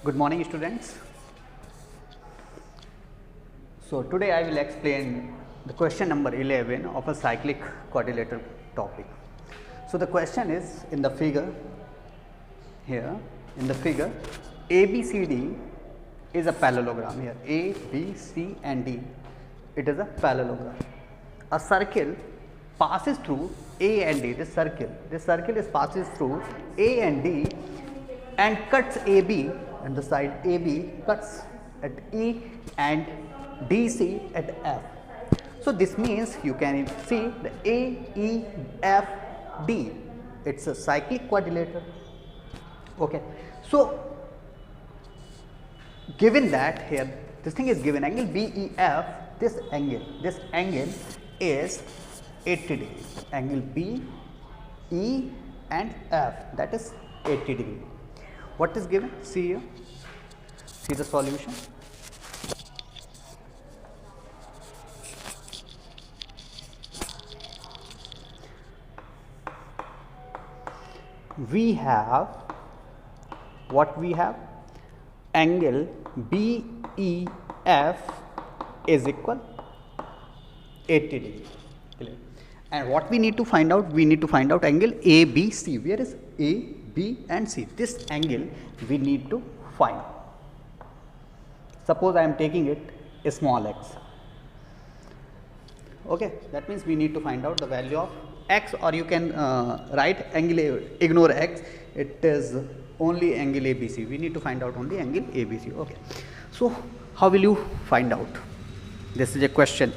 Good morning, students. So today I will explain the question number 11 of a cyclic quadrilateral topic. So the question is in the figure here, in the figure ABCD is a parallelogram here, A, B, C and D, it is a parallelogram. A circle passes through A and D, this circle is passes through A and D and cuts AB, and the side AB cuts at E and DC at F. So this means you can see the A, E, F, D, it's a cyclic quadrilateral. Okay. So given that here this thing is given angle BEF, this angle is 80 degree, angle B, E and F, that is 80 degree. What is given? See here, see the solution. We have what we have, angle BEF is equal 80 degree. Clear? And what we need to find out? We need to find out angle ABC. Where is A, B and C? This angle we need to find. Suppose I am taking it a small x. Okay, that means we need to find out the value of x, or you can write angle A, ignore x, it is only angle ABC. We need to find out only angle ABC. Okay, so how will you find out? This is a question.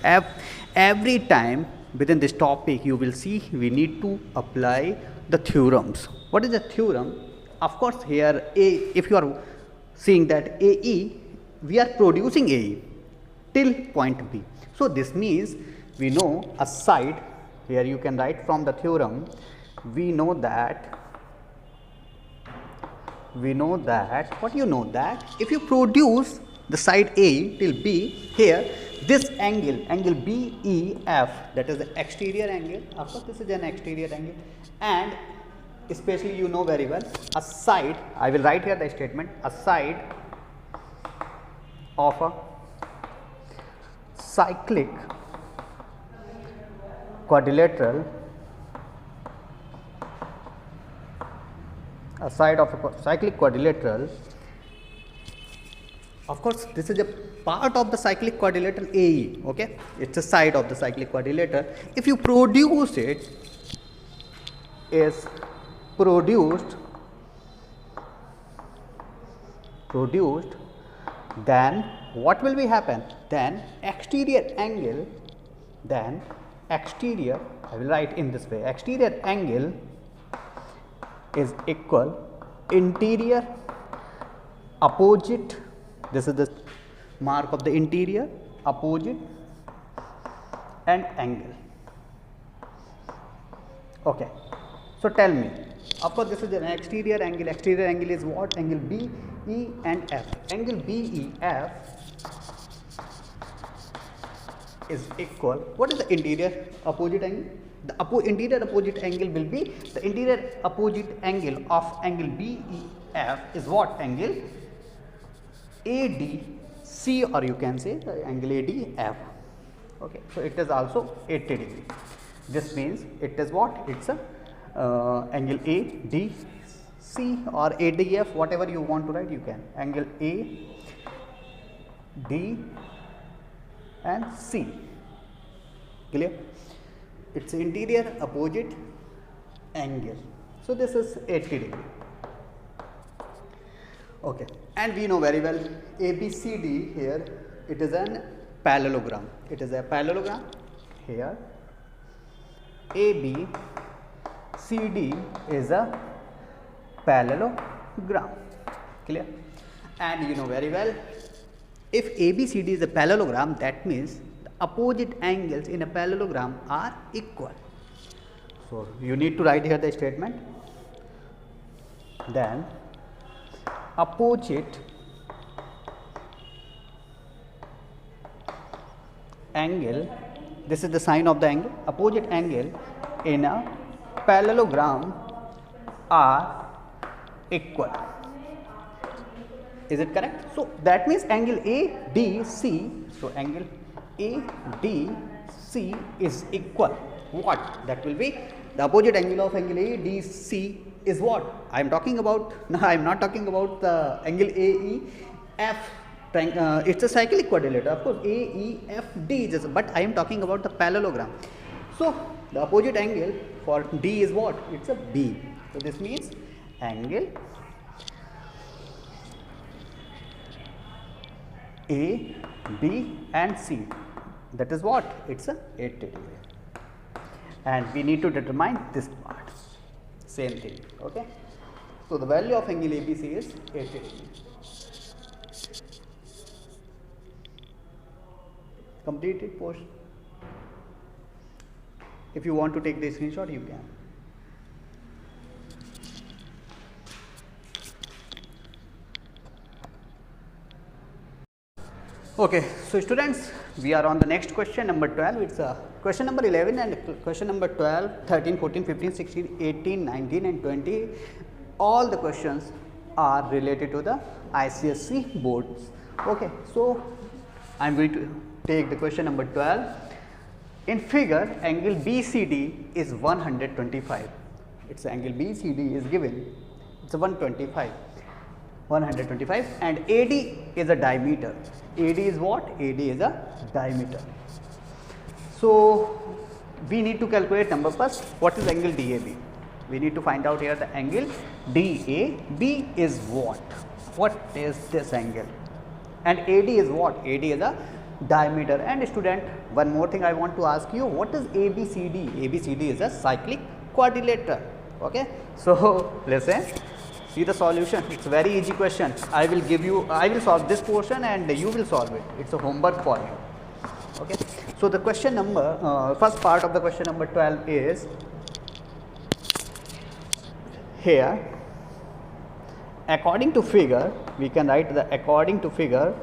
Every time within this topic you will see we need to apply the theorems. What is the theorem? Of course here A, if you are seeing that AE, we are producing AE till point B. So this means we know a side, here you can write from the theorem, we know that what you know that if you produce the side A till B, here this angle BEF, that is the exterior angle, of course this is an exterior angle, and especially you know very well a side, I will write here the statement, a side of a cyclic quadrilateral, a side of a cyclic quadrilateral, of course this is a part of the cyclic quadrilateral AE, okay, it's a side of the cyclic quadrilateral. If you produce it, is produced, then what will be happen? Then exterior angle, I will write in this way, exterior angle is equal interior opposite, this is the mark of the interior, opposite and angle. Okay, so tell me, of course this is an exterior angle is what? Angle B, E and F. Angle BEF is equal, what is the interior opposite angle? The interior opposite angle will be, the interior opposite angle of angle BEF is what? Angle ADC, or you can say the angle ADF. Okay, so it is also 80 degree. This means it is what? It's a angle ADC or ADF, whatever you want to write you can. Angle A, D and C. Clear? It's interior opposite angle. So this is 80 degree. Okay, and we know very well ABCD here, it is an parallelogram. It is a parallelogram here. ABCD is a parallelogram. Clear? And you know very well, if ABCD is a parallelogram, that means the opposite angles in a parallelogram are equal. So you need to write here the statement. Then opposite angle, this is the sign of the angle, opposite angle in a parallelogram are equal. Is it correct? So that means angle ADC. So angle ADC is equal what? That will be the opposite angle of angle ADC is what? I am talking about. No, I am not talking about the angle AEF. It's a cyclic quadrilateral. Of course, AEFD is, but I am talking about the parallelogram. So the opposite angle for D is what? It's a B. So this means angle A, B and C. That is what? It's a 80 degree. And we need to determine this part. Same thing. Okay. So the value of angle ABC is 80 degree. Completed portion. If you want to take the screenshot, you can. Okay, so students, we are on the next question number 12. It's question number 11 and question number 12, 13, 14, 15, 16, 18, 19 and 20. All the questions are related to the ICSE boards. Okay, so I am going to take the question number 12. In figure, angle BCD is 125. Its angle BCD is given. It's a 125 and AD is a diameter. AD is what? AD is a diameter. So we need to calculate number first. What is angle DAB? We need to find out here the angle DAB is what? What is this angle? And AD is what? AD is a diameter. And student, one more thing I want to ask you, what is ABCD? ABCD is a cyclic quadrilateral. Okay, so listen, see the solution. It's a very easy question. I will solve this portion and you will solve it. It's a homework for you. Okay, so the question number, first part of the question number 12 is here. According to figure, we can write the according to figure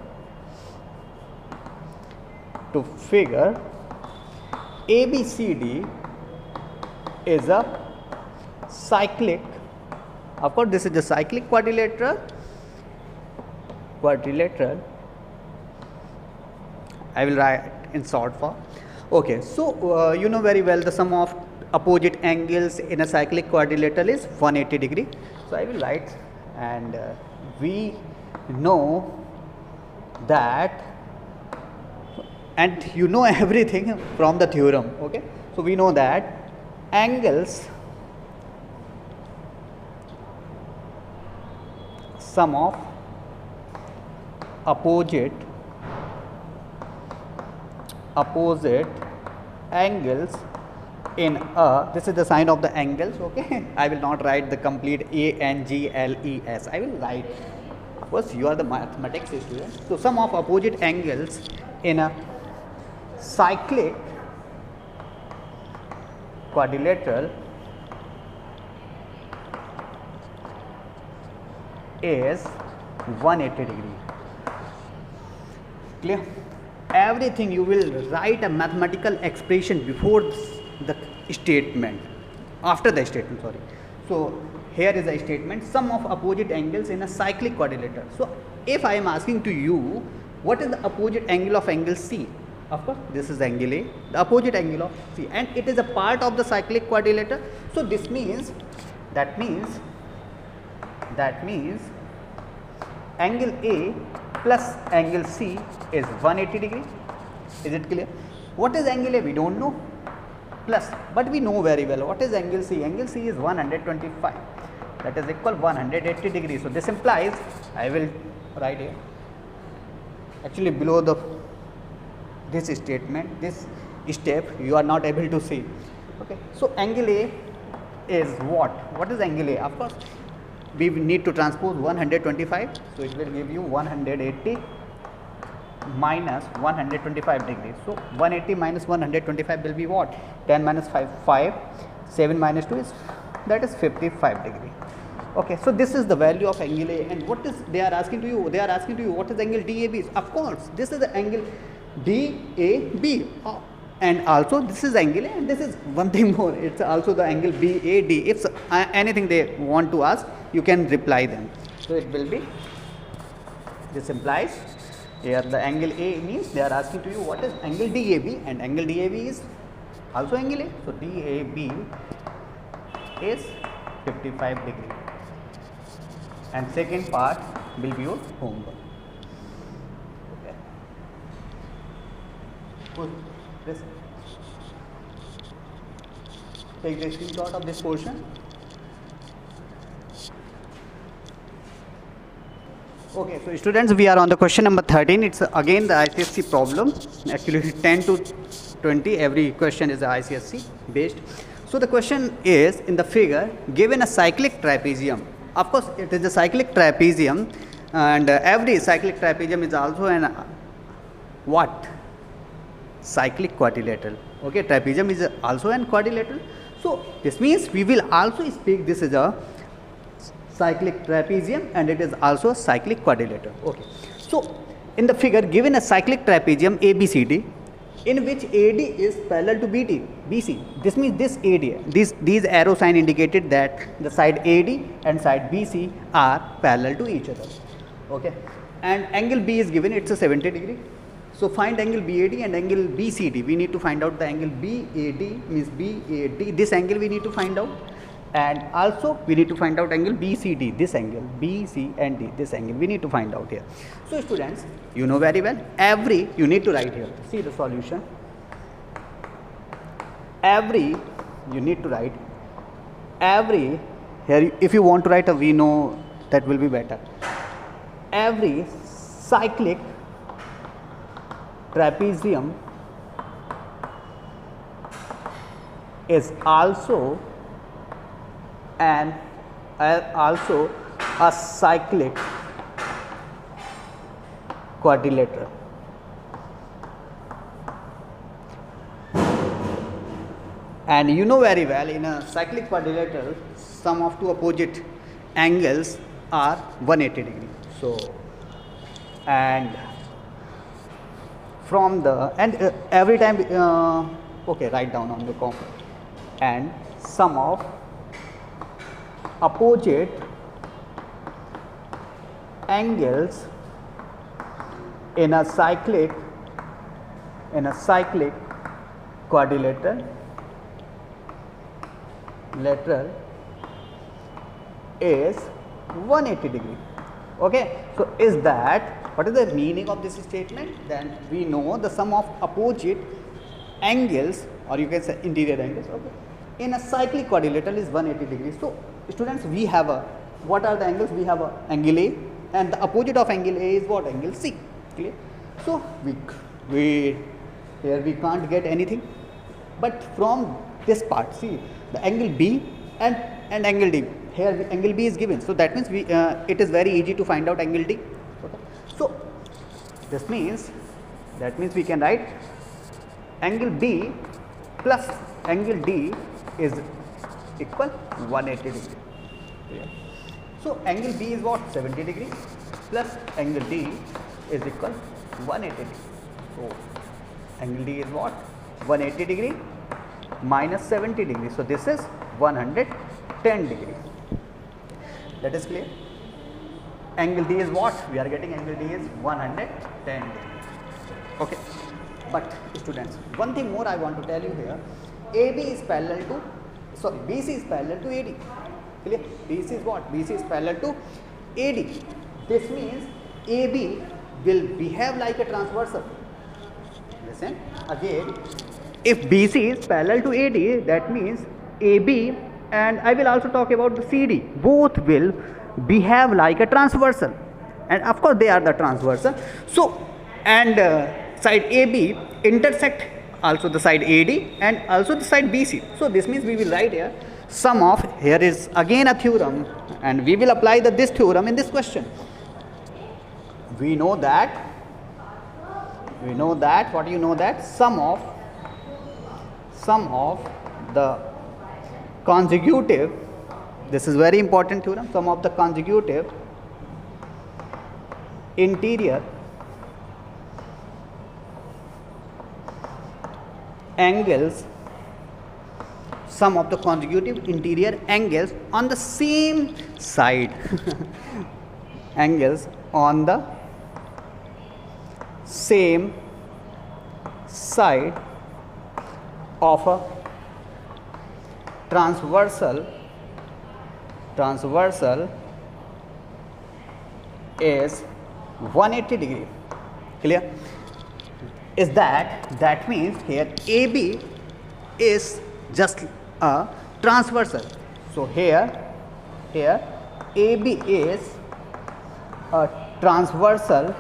ABCD is a cyclic. Of course, this is the cyclic quadrilateral. I will write in short form. Okay, so you know very well the sum of opposite angles in a cyclic quadrilateral is 180 degree. So I will write, and we know that, and you know everything from the theorem. Okay, so we know that angles sum of opposite angles in a, this is the sign of the angles. Okay, I will not write the complete ANGLES. I will write, of course you are the mathematics student. So sum of opposite angles in a cyclic quadrilateral is 180 degree. Clear? Everything you will write a mathematical expression before the statement, after the statement, sorry. So here is a statement, sum of opposite angles in a cyclic quadrilateral. So if I am asking to you, what is the opposite angle of angle C? Of course, this is angle A, the opposite angle of C, and it is a part of the cyclic quadrilateral. So this means, that means angle A plus angle C is 180 degree. Is it clear? What is angle A? We don't know. Plus, but we know very well what is angle C. Angle C is 125. That is equal 180 degrees. So this implies, I will write here. Actually, below this statement, this step, you are not able to see. Okay. So angle A is what? What is angle A? Of course, we need to transpose 125. So it will give you 180 minus 125 degrees. So 180 minus 125 will be what? 10 minus 5, 7 minus 2 is, that is 55 degree. Okay, so this is the value of angle A, and what is they are asking to you? They are asking to you what is angle DAB? Of course, this is the angle DAB, and also this is angle A, and this is one thing more. It's also the angle BAD. If anything they want to ask, you can reply them. So it will be This implies here the angle A means they are asking to you what is angle DAB, and angle DAB is also angle A. So DAB is 55 degree, and second part will be your homework. Okay. Put this. Take the screenshot of this portion. Okay, so students, we are on the question number 13. It's again the ICSE problem. Actually 10 to 20 every question is ICSE based. So the question is, in the figure, given a cyclic trapezium, of course it is a cyclic trapezium, and every cyclic trapezium is also an what? Cyclic quadrilateral. Okay, trapezium is also an quadrilateral. So this means we will also speak this is a cyclic trapezium and it is also a cyclic quadrilateral. Okay. So in the figure, given a cyclic trapezium ABCD, in which AD is parallel to BC. This means this AD, these arrow sign indicated that the side AD and side BC are parallel to each other. Okay. And angle B is given, it's a 70 degree. So find angle BAD and angle BCD. We need to find out the angle BAD means BAD. This angle we need to find out. And also we need to find out angle BCD, this angle, BC and D, this angle we need to find out here. So students, you know very well, you need to write here, see the solution. You need to write, here if you want to write we know that will be better. Every cyclic trapezium is also a cyclic quadrilateral. And you know very well, in a cyclic quadrilateral, sum of two opposite angles are 180 degree. So, and from the, and every time, okay, write down on the comma, and sum of opposite angles in a cyclic quadrilateral is 180 degree. Okay, so is that, what is the meaning of this statement? Then we know the sum of opposite angles, or you can say interior angles, okay, in a cyclic quadrilateral is 180 degrees. So students, we have a, what are the angles? We have a angle A, and the opposite of angle A is what? Angle C. Clear? So we here we can't get anything, but from this part, see the angle B and angle D. Here angle B is given, so that means we it is very easy to find out angle D. Okay. So this means, that means we can write angle B plus angle D is equal 180 degree. Yeah. So angle B is what? 70 degree plus angle D is equal 180 degree. So angle D is what? 180 degree minus 70 degree. So this is 110 degree. That is clear. Angle D is what? We are getting angle D is 110 degree. Okay. But students, one thing more I want to tell you here. AB is parallel to, sorry, BC is parallel to AD. Clear? BC is what? BC is parallel to AD. This means AB will behave like a transversal. Listen again. If BC is parallel to AD, that means AB, and I will also talk about the CD, both will behave like a transversal, and of course they are the transversal. So, and side AB intersect also the side AD and also the side BC. So this means we will write here sum of, here is again a theorem, and we will apply this theorem in this question. We know that, what do you know that? Sum of the consecutive, this is very important theorem, sum of the consecutive interior angles, sum of the consecutive interior angles on the same side angles on the same side of a transversal is 180 degree. Clear? Is that means here AB is just a transversal. So here AB is a transversal.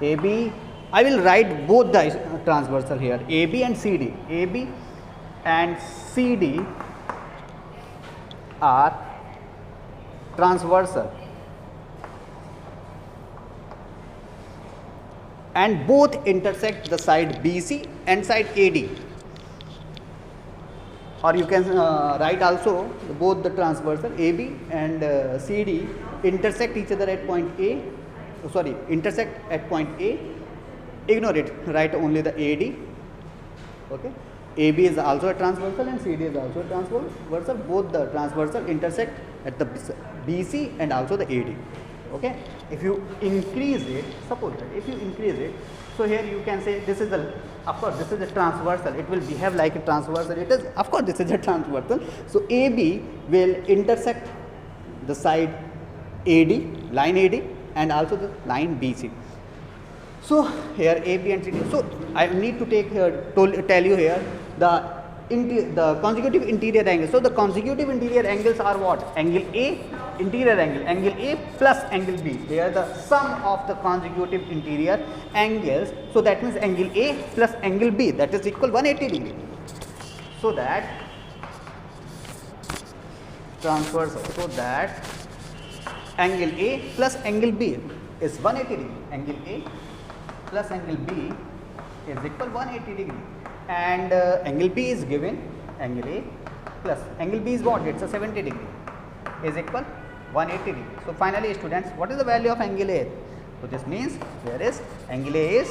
AB, I will write both the transversal here, AB and CD. AB and CD are transversal, and both intersect the side BC and side AD. Or you can write also both the transversal AB and CD intersect each other at point A. Intersect at point A. Ignore it, write only the AD. Okay. AB is also a transversal and CD is also a transversal. Both the transversal intersect at the BC and also the AD. Okay. If you increase it, suppose that if you increase it, so here you can say this is the, of course this is a transversal, it will behave like a transversal, it is, of course this is a transversal. So AB will intersect the side AD, line AD, and also the line BC. So here AB and CD. So I need to take here, tell you here the consecutive interior angles. So the consecutive interior angles are what? Angle A, interior angle A plus angle B. They are the sum of the consecutive interior angles. So that means angle A plus angle B, that is equal 180 degree. So that transversal. So that angle A plus angle B is 180 degree. Angle A plus angle B is equal 180 degree. And angle B is given, angle A plus angle B is what? It's a 70 degree, is equal 180 degree. So finally students, what is the value of angle A? So this means there is angle A is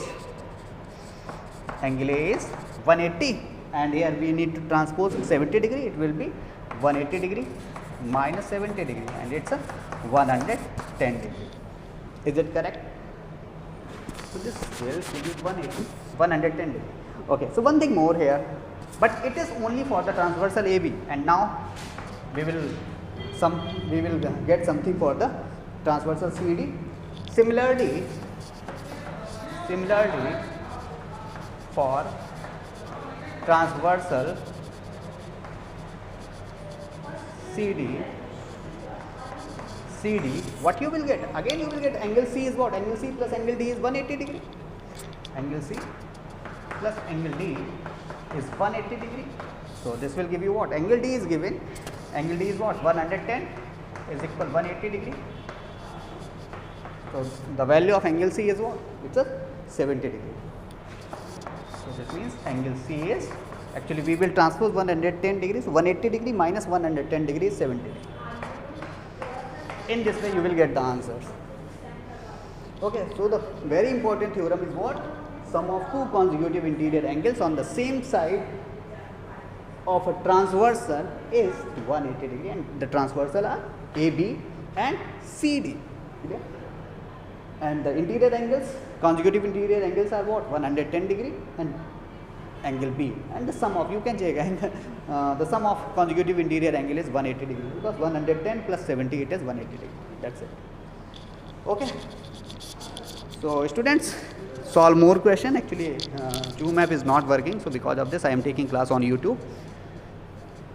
180, and here we need to transpose 70 degree, it will be 180 degree minus 70 degree, and it's a 110 degree. Is it correct? So this will give you 110 degree. Okay, so one thing more here, but it is only for the transversal AB, and now we will get something for the transversal CD. Similarly for transversal CD, what you will get? Again you will get angle C is what? Angle C plus angle D is 180 degree. Angle C plus angle D is 180 degree. So this will give you what? Angle D is given. Angle D is what? 110 is equal 180 degree. So the value of angle C is what? It's a 70 degree. So this means angle C is, actually we will transpose 110 degrees. 180 degree minus 110 degree is 70 degree. In this way you will get the answers. Okay, so the very important theorem is what? Sum of two consecutive interior angles on the same side of a transversal is 180 degree, and the transversal are AB and CD. Okay? And the interior angles, consecutive interior angles are what? 110 degree and angle B, and the sum of, you can check the sum of consecutive interior angle is 180 degree, because 110 plus 70 it is 180 degree. That's it. Okay. So students, solve more question. Actually Zoom app is not working, so because of this I am taking class on YouTube,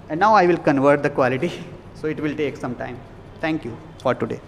and now I will convert the quality, so it will take some time. Thank you for today.